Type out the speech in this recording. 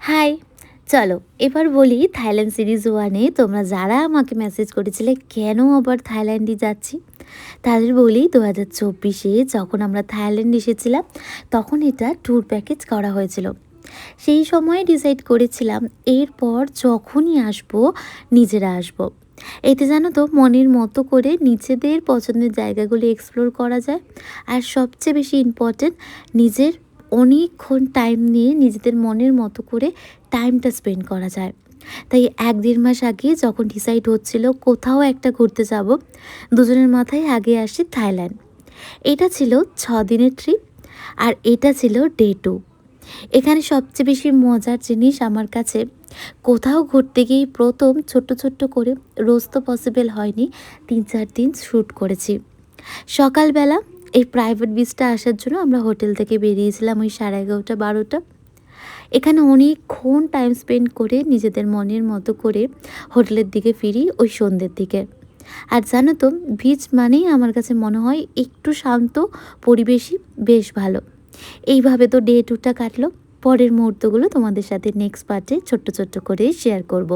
High! চলো এবার বলি থাইল্যান্ড সিরিজ 1 এ তোমরা যারা আমাকে মেসেজ করেছিলে কেন আবার থাইল্যান্ডে যাচ্ছি? তাদের বলি 2024 এ যখন আমরা থাইল্যান্ড এসেছিলাম তখন এটা ট্যুর প্যাকেজ করা হয়েছিল। সেই সময়ে ডিসাইড করেছিলাম এরপর যখনই আসবো নিজেরা আসবো। এতে জানো তো মনের মতো করে নিজেদের পছন্দের জায়গাগুলো এক্সপ্লোর করা যায়। আর সবচেয়ে বেশি ইম্পর্টেন্ট নিজের অনেকক্ষণ টাইম নিয়ে নিজেদের মনের মতো করে টাইমটা স্পেন্ড করা যায়। তাই ১-১.৫ মাস আগে যখন ডিসাইড হচ্ছিল কোথাও একটা ঘুরতে যাব, দুজনের মাথায় আগে আসে থাইল্যান্ড। এটা ছিল ৬ দিনের ট্রিপ আর এটা ছিল ডে 2। এখানে সবচেয়ে বেশি মজার জিনিস আমার কাছে কোথাও ঘুরতে গিয়েই প্রথম ছোট্ট ছোট্ট করে, রোজ তো পসিবল হয়নি, ৩-৪ দিন শ্যুট করেছি। সকালবেলা এই প্রাইভেট বিচটা আসার জন্য আমরা হোটেল থেকে বেরিয়েছিলাম ওই 11:30-12টা। এখানে অনেকক্ষণ টাইম স্পেন্ড করে নিজেদের মনের মতো করে হোটেলের দিকে ফিরি ওই সন্ধ্যের দিকে। আর জানো তো বিচ মানেই আমার কাছে মনে হয় একটু শান্ত পরিবেশই বেশ ভালো। এইভাবে তো ডে 2টা কাটলো। পরের মুহূর্তগুলো তোমাদের সাথে নেক্সট পার্টে ছোট্ট ছোট্ট করে শেয়ার করব।